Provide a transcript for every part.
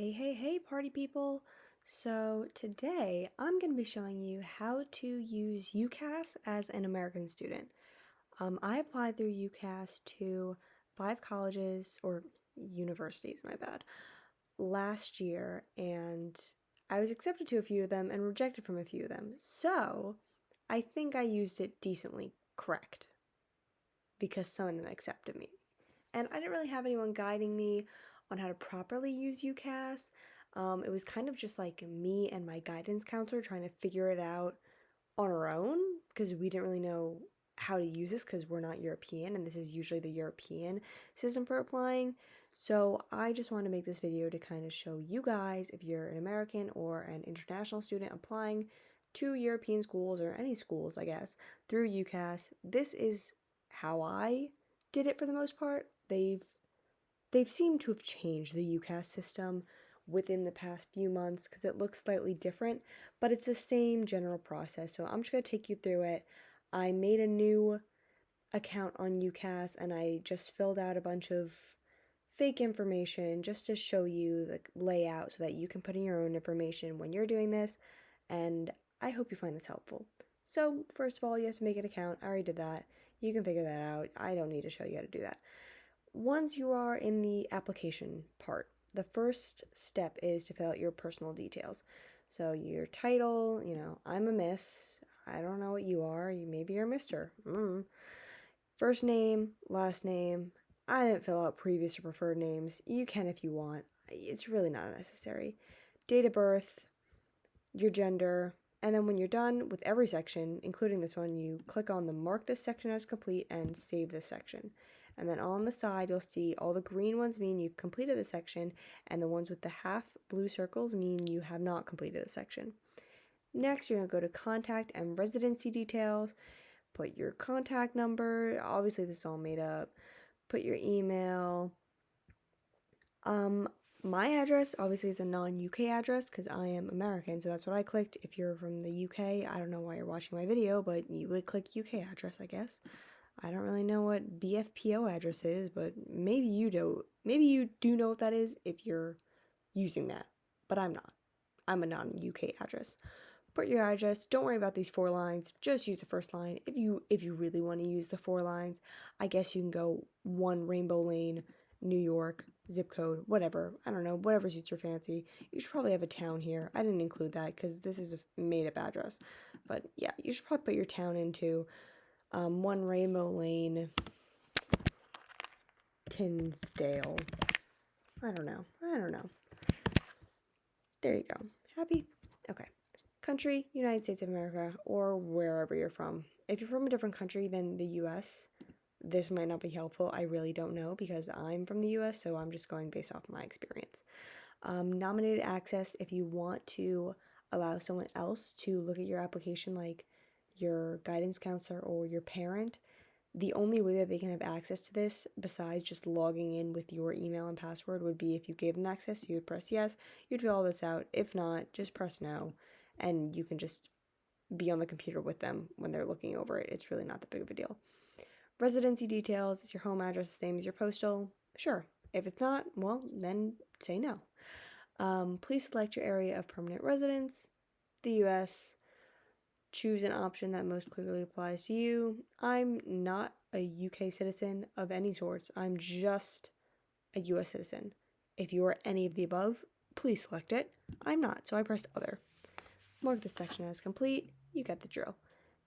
Hey, party people! So today I'm going to be showing you how to use UCAS as an American student. I applied through UCAS to 5 colleges, or universities, my bad, last year, and I was accepted to a few of them and rejected from a few of them. So I think I used it decently correct because some of them accepted me. And I didn't really have anyone guiding me on how to properly use UCAS. It was kind of just like me and my guidance counselor trying to figure it out on our own because we didn't really know how to use this because we're not European and this is usually the European system for applying. So I just want to make this video to kind of show you guys, if you're an American or an international student applying to European schools or any schools, I guess, through UCAS, this is how I did it for the most part. They've seemed to have changed the UCAS system within the past few months because it looks slightly different, but it's the same general process. So I'm just going to take you through it. I made a new account on UCAS and I just filled out a bunch of fake information just to show you the layout so that you can put in your own information when you're doing this, and I hope you find this helpful. So first of all, you have to make an account. I already did that. You can figure that out. I don't need to show you how to do that. Once you are in the application part, the first step is to fill out your personal details. So your title, I'm a miss. I don't know what you are. Maybe you're a mister. First name, last name. I didn't fill out previous or preferred names. You can if you want. It's really not necessary. Date of birth, your gender, and then when you're done with every section, including this one, you click on the mark this section as complete and save this section. And then on the side, you'll see all the green ones mean you've completed the section, and the ones with the half blue circles mean you have not completed the section. Next, you're going to go to contact and residency details, put your contact number, obviously this is all made up, put your email. My address obviously is a non-UK address because I am American, so that's what I clicked. If you're from the UK, I don't know why you're watching my video, but you would click UK address, I guess. I don't really know what BFPO address is, but maybe you do. Maybe you do know what that is if you're using that, but I'm not. I'm a non-UK address. Put your address. Don't worry about these 4 lines. Just use the first line. If you really want to use the 4 lines, I guess you can go 1 Rainbow Lane, New York, zip code, whatever. I don't know, whatever suits your fancy. You should probably have a town here. I didn't include that because this is a made-up address. But yeah, you should probably put your town into 1 Rainbow Lane, Tinsdale. I don't know. There you go. Happy? Okay. Country, United States of America, or wherever you're from. If you're from a different country than the US, this might not be helpful. I really don't know because I'm from the US, so I'm just going based off my experience. Nominated access, if you want to allow someone else to look at your application, like your guidance counselor or your parent, the only way that they can have access to this besides just logging in with your email and password would be if you gave them access. You would press yes, you'd fill all this out. If not, just press no, and you can just be on the computer with them when they're looking over it. It's really not that big of a deal. Residency details, is your home address the same as your postal? Sure. If it's not, well, then say no. Please select your area of permanent residence, the US. Choose an option that most clearly applies to you. I'm not a UK citizen of any sorts. I'm just a US citizen. If you are any of the above, please select it. I'm not, so I pressed other. Mark this section as complete. You get the drill.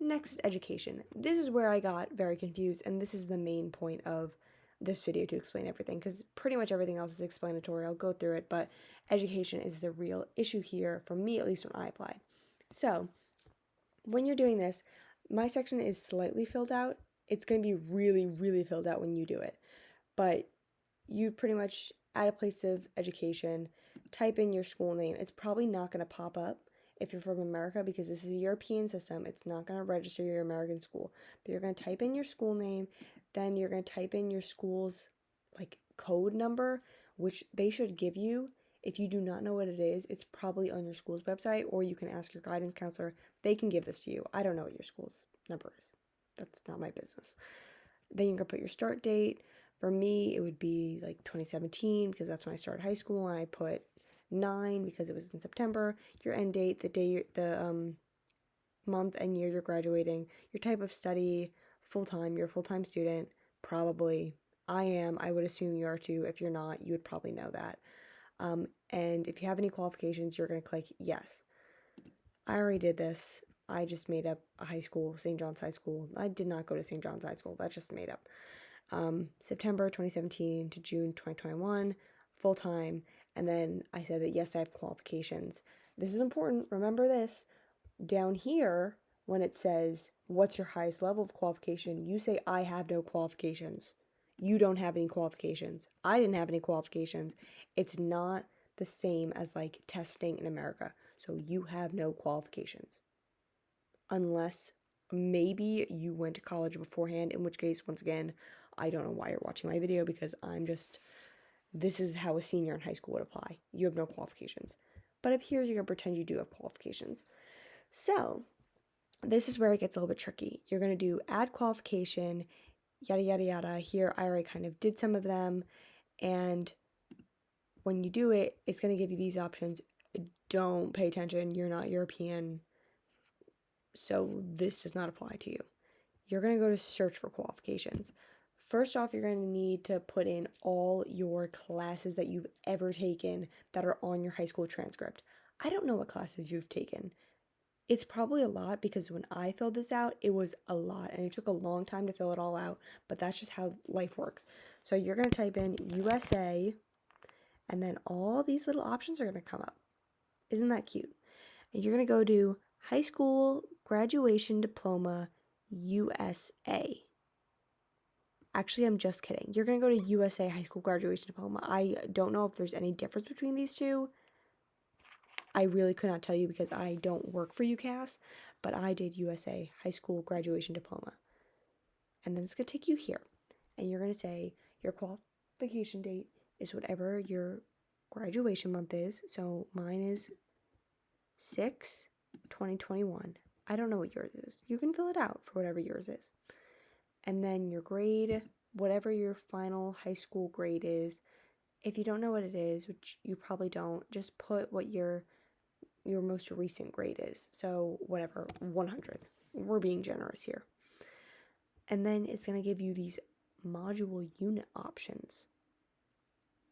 Next is education. This is where I got very confused, and this is the main point of this video to explain everything, because pretty much everything else is explanatory. I'll go through it, but education is the real issue here, for me at least when I applied. So, when you're doing this, my section is slightly filled out. It's going to be really, really filled out when you do it. But you pretty much, at a place of education, type in your school name. It's probably not going to pop up if you're from America because this is a European system. It's not going to register your American school. But you're going to type in your school name. Then you're going to type in your school's code number, which they should give you. If you do not know what it is, it's probably on your school's website, or you can ask your guidance counselor. They can give this to you. I don't know what your school's number is. That's not my business. Then you're going to put your start date. For me, it would be 2017 because that's when I started high school, and I put 9 because it was in September, your end date, the day, the month and year you're graduating, your type of study, full-time, you're a full-time student, probably. I am. I would assume you are too. If you're not, you would probably know that. And if you have any qualifications, you're going to click yes. I already did this. I just made up a high school, St. John's High School. I did not go to St. John's High School. That's just made up. September 2017 to June 2021, full-time. And then I said that yes, I have qualifications. This is important. Remember this. Down here, when it says, what's your highest level of qualification, you say, I have no qualifications. You don't have any qualifications. I didn't have any qualifications. It's not the same as like testing in America. So you have no qualifications. Unless maybe you went to college beforehand, in which case, once again, I don't know why you're watching my video because this is how a senior in high school would apply. You have no qualifications. But up here, you're going to pretend you do have qualifications. So this is where it gets a little bit tricky. You're going to do add qualification, yada, yada, yada. Here, I already kind of did some of them. And when you do it, it's going to give you these options. Don't pay attention. You're not European. So this does not apply to you. You're going to go to search for qualifications. First off, you're going to need to put in all your classes that you've ever taken that are on your high school transcript. I don't know what classes you've taken. It's probably a lot because when I filled this out, it was a lot and it took a long time to fill it all out, but that's just how life works. So you're going to type in USA and then all these little options are going to come up. Isn't that cute? And you're going to go to High School Graduation Diploma USA. Actually, I'm just kidding. You're going to go to USA High School Graduation Diploma. I don't know if there's any difference between these two. I really could not tell you because I don't work for UCAS, but I did USA High School Graduation Diploma. And then it's going to take you here. And you're going to say your qualification date is whatever your graduation month is. So mine is 6/2021. I don't know what yours is. You can fill it out for whatever yours is. And then your grade, whatever your final high school grade is. If you don't know what it is, which you probably don't, just put what your most recent grade is. So whatever, 100. We're being generous here. And then it's going to give you these module unit options.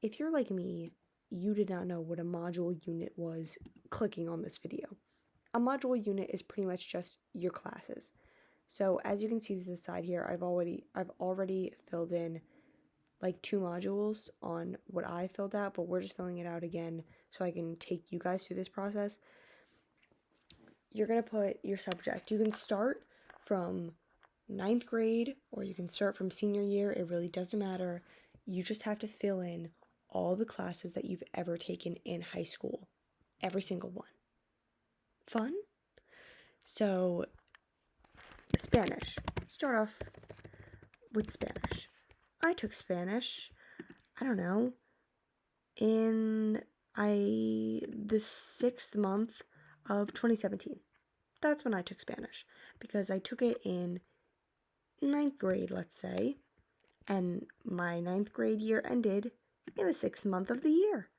If you're like me, you did not know what a module unit was clicking on this video. A module unit is pretty much just your classes. So as you can see to the side here, I've already filled in like 2 modules on what I filled out, but we're just filling it out again so I can take you guys through this process. You're going to put your subject. You can start from 9th grade or you can start from senior year. It really doesn't matter. You just have to fill in all the classes that you've ever taken in high school. Every single one. Fun? So, Spanish. Start off with Spanish. I took Spanish, I don't know, in the 6th month of 2017. That's when I took Spanish, because I took it in 9th grade, let's say, and my 9th grade year ended in the 6th month of the year.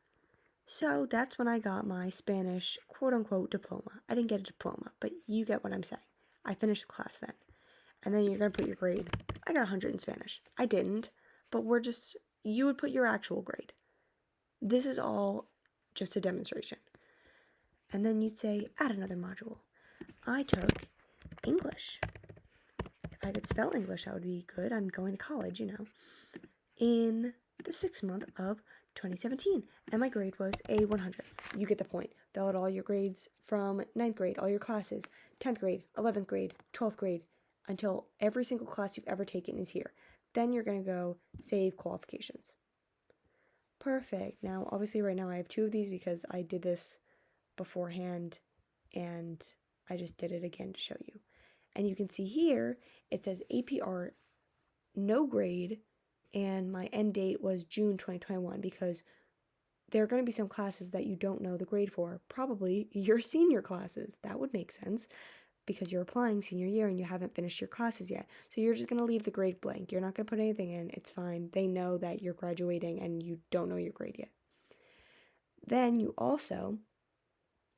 So that's when I got my Spanish quote-unquote diploma. I didn't get a diploma, but you get what I'm saying. I finished the class then. And then you're going to put your grade. I got 100 in Spanish. I didn't, but you would put your actual grade. This is all just a demonstration. And then you'd say, add another module. I took English. If I could spell English, that would be good. I'm going to college, in the 6th month of 2017. And my grade was a 100. You get the point. Fill out all your grades from 9th grade, all your classes, 10th grade, 11th grade, 12th grade, until every single class you've ever taken is here. Then you're going to go save qualifications. Perfect. Now, obviously right now I have 2 of these because I did this beforehand and I just did it again to show you. And you can see here, it says APR, no grade, and my end date was June 2021 because there are going to be some classes that you don't know the grade for. Probably your senior classes. That would make sense because you're applying senior year and you haven't finished your classes yet. So you're just going to leave the grade blank. You're not going to put anything in. It's fine. They know that you're graduating and you don't know your grade yet. Then you also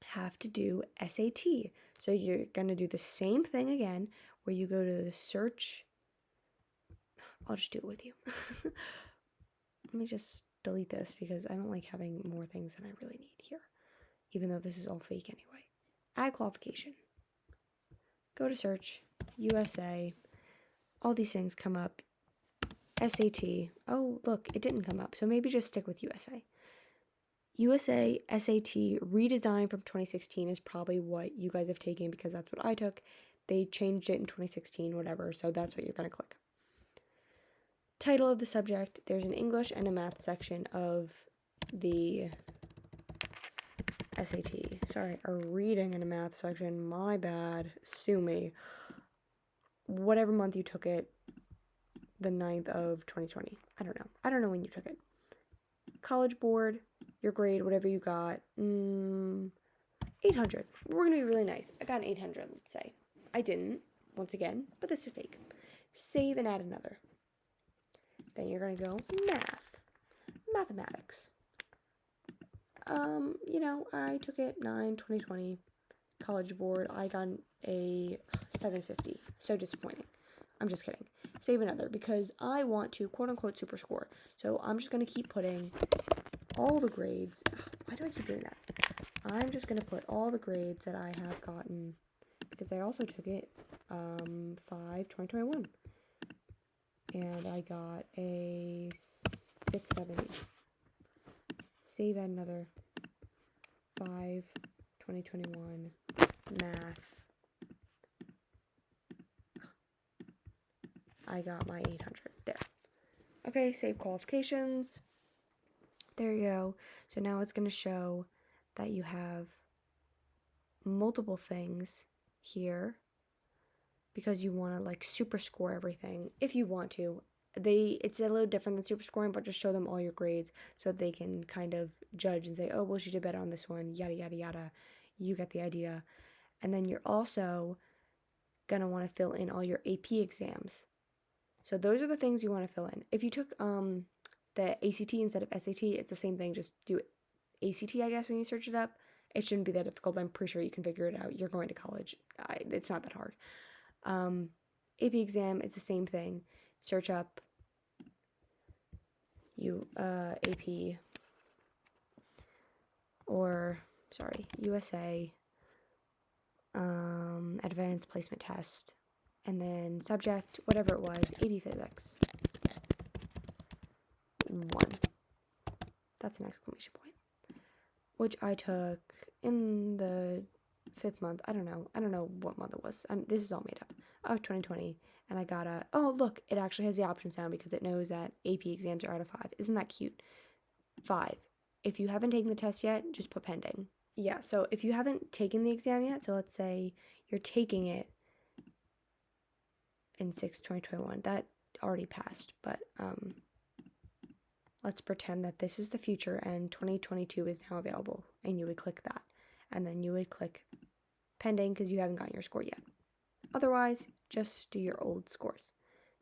have to do SAT. So you're going to do the same thing again, where you go to the search. I'll just do it with you. Let me just delete this because I don't like having more things than I really need here, even though this is all fake anyway. Add qualification. Go to search, USA. All these things come up. SAT. Oh, look, it didn't come up. So maybe just stick with USA. USA SAT redesigned from 2016 is probably what you guys have taken because that's what I took. They changed it in 2016, whatever, so that's what you're going to click. Title of the subject, there's an English and a math section of the SAT. Sorry, a reading and a math section, my bad, sue me. Whatever month you took it, the 9th of 2020. I don't know when you took it. College board, your grade, whatever you got, 800. We're going to be really nice. I got an 800, let's say. I didn't, once again, but this is fake. Save and add another. Then you're going to go mathematics. I took it 9/2020, college board. I got a 750. So disappointing. I'm just kidding. Save another because I want to quote unquote super score. So I'm just going to keep putting all the grades. Why do I keep doing that? I'm just going to put all the grades that I have gotten because I also took it 5/2021. And I got a 670. Save at another 5/2021 math. I got my 800 there. Okay, save qualifications. There you go. So now it's going to show that you have multiple things here because you want to like super score everything if you want to. It's a little different than super scoring, but just show them all your grades so they can kind of judge and say, oh, well, she did better on this one, yada, yada, yada. You get the idea. And then you're also going to want to fill in all your AP exams. So those are the things you want to fill in. If you took the ACT instead of SAT, it's the same thing. Just do ACT, I guess, when you search it up. It shouldn't be that difficult. I'm pretty sure you can figure it out. You're going to college. It's not that hard. AP exam, it's the same thing. Search up AP or USA advanced placement test, and then subject, whatever it was, AP physics 1. That's an exclamation point. Which I took in the 5th month. I don't know what month it was. This is all made up. Of 2020. And I got oh, look, it actually has the options now because it knows that AP exams are out of 5. Isn't that cute? 5. If you haven't taken the test yet, just put pending. Yeah, so if you haven't taken the exam yet, so let's say you're taking it in 6/2021, that already passed, but let's pretend that this is the future and 2022 is now available, and you would click that. And then you would click pending because you haven't gotten your score yet. Otherwise, just do your old scores.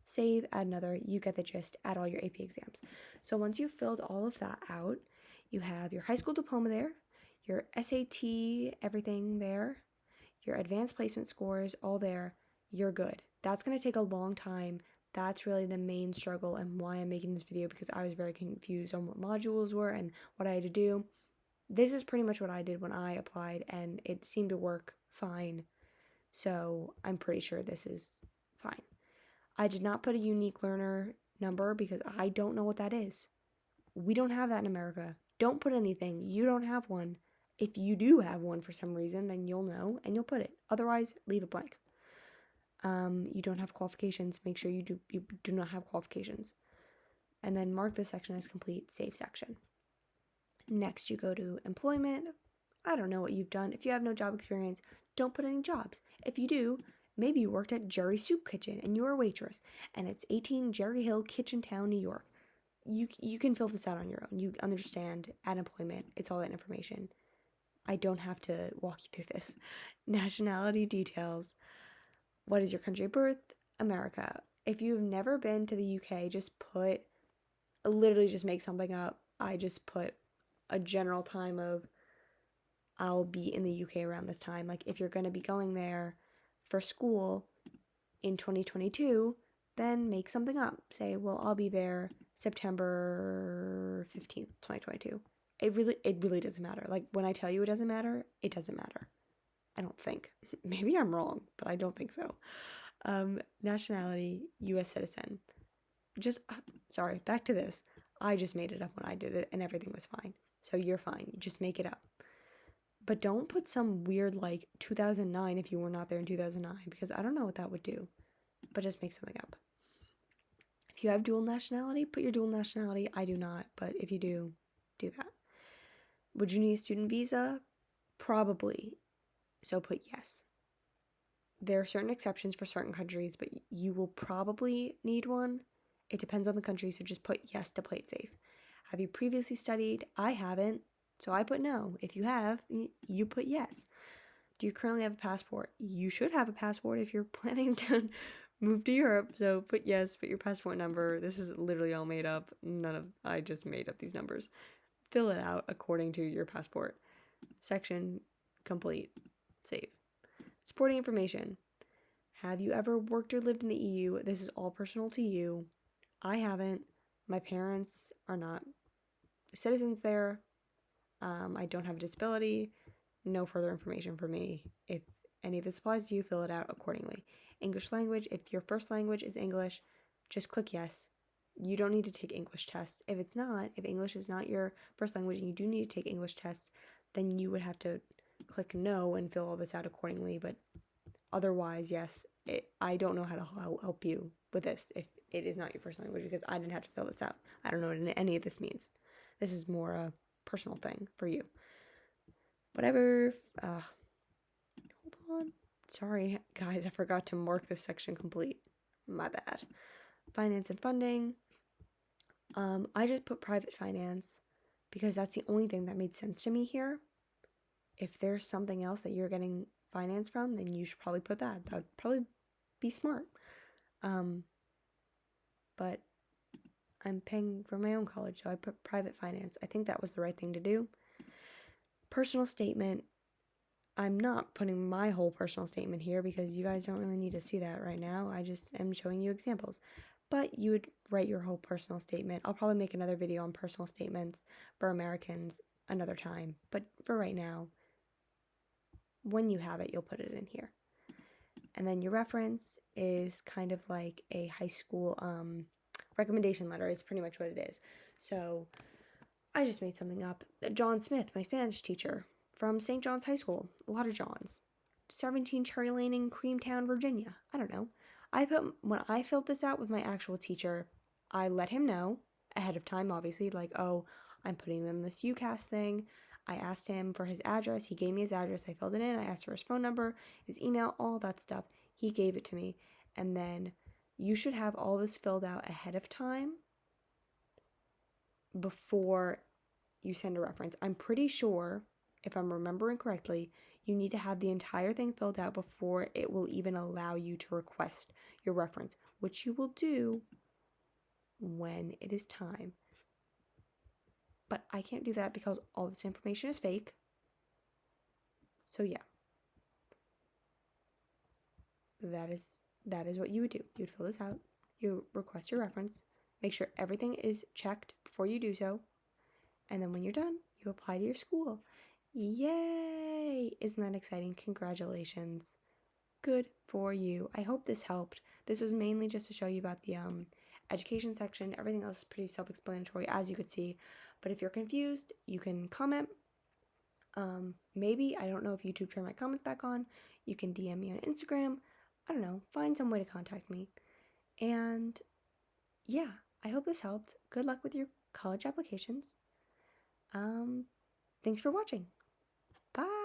Save, add another, you get the gist, add all your AP exams. So once you've filled all of that out, you have your high school diploma there, your SAT, everything there, your advanced placement scores, all there, you're good. That's going to take a long time. That's really the main struggle and why I'm making this video, because I was very confused on what modules were and what I had to do. This is pretty much what I did when I applied, and it seemed to work fine. So I'm pretty sure this is fine. I did not put a unique learner number because I don't know what that is. We don't have that in America. Don't put anything. You don't have one. If you do have one for some reason, then you'll know and you'll put it. Otherwise, leave it blank. You don't have qualifications. Make sure you do not have qualifications. And then mark this section as complete, save section. Next, you go to employment. I don't know what you've done. If you have no job experience, don't put any jobs. If you do, maybe you worked at Jerry's Soup Kitchen and you were a waitress, and it's 18 Jerry Hill, Kitchentown, New York. You can fill this out on your own. You understand at employment. It's all that information. I don't have to walk you through this. Nationality details. What is your country of birth? America. If you've never been to the UK, literally just make something up. I just put a general time of I'll be in the UK around this time. Like if you're going to be going there for school in 2022, then make something up. Say, well, I'll be there September 15th, 2022. It really doesn't matter. Like when I tell you it doesn't matter, it doesn't matter. I don't think. Maybe I'm wrong, but I don't think so. Nationality, US citizen. Sorry, back to this. I just made it up when I did it and everything was fine. So you're fine. You just make it up. But don't put some weird like 2009 if you were not there in 2009 because I don't know what that would do. But just make something up. If you have dual nationality, put your dual nationality. I do not, but if you do, do that. Would you need a student visa? Probably. So put yes. There are certain exceptions for certain countries, but you will probably need one. It depends on the country, so just put yes to play it safe. Have you previously studied? I haven't, so I put no. If you have, you put yes. Do you currently have a passport? You should have a passport if you're planning to move to Europe, so put yes, put your passport number. This is literally all made up. I just made up these numbers. Fill it out according to your passport. Section complete. Save. Supporting information. Have you ever worked or lived in the EU? This is all personal to you. I haven't. My parents are not citizens there. I don't have a disability. No further information for me. If any of this applies to you, fill it out accordingly. English language. If your first language is English, just click yes. You don't need to take English tests. If English is not your first language and you do need to take English tests, then you would have to click no and fill all this out accordingly. But otherwise, yes, I don't know how to help you with this if it is not your first language because I didn't have to fill this out. I don't know what any of this means. This is more a personal thing for you. Whatever. Hold on. Sorry, guys, I forgot to mark this section complete. My bad. Finance and funding. I just put private finance because that's the only thing that made sense to me here. If there's something else that you're getting finance from, then you should probably put that. That would probably be smart. But I'm paying for my own college, so I put private finance. I think that was the right thing to do. Personal statement. I'm not putting my whole personal statement here because you guys don't really need to see that right now. I just am showing you examples. But you would write your whole personal statement. I'll probably make another video on personal statements for Americans another time. But for right now, when you have it, you'll put it in here. And then your reference is kind of like a high school recommendation letter is pretty much what it is. So I just made something up. John Smith, my Spanish teacher from St. John's High School. A lot of Johns. 17 Cherry Lane in Creamtown, Virginia. I don't know. When I filled this out with my actual teacher, I let him know ahead of time, obviously, like, oh, I'm putting in this UCAS thing. I asked him for his address. He gave me his address. I filled it in. I asked for his phone number, his email, all that stuff. He gave it to me. And then you should have all this filled out ahead of time before you send a reference. I'm pretty sure, if I'm remembering correctly, you need to have the entire thing filled out before it will even allow you to request your reference, which you will do when it is time. But I can't do that because all this information is fake. So yeah. That is what you would do. You would fill this out. You request your reference. Make sure everything is checked before you do so. And then when you're done, you apply to your school. Yay! Isn't that exciting? Congratulations. Good for you. I hope this helped. This was mainly just to show you about the education section. Everything else is pretty self-explanatory, as you could see. But if you're confused, you can comment. Maybe, I don't know if YouTube turned my comments back on. You can DM me on Instagram. I don't know. Find some way to contact me. And yeah, I hope this helped. Good luck with your college applications. Thanks for watching. Bye.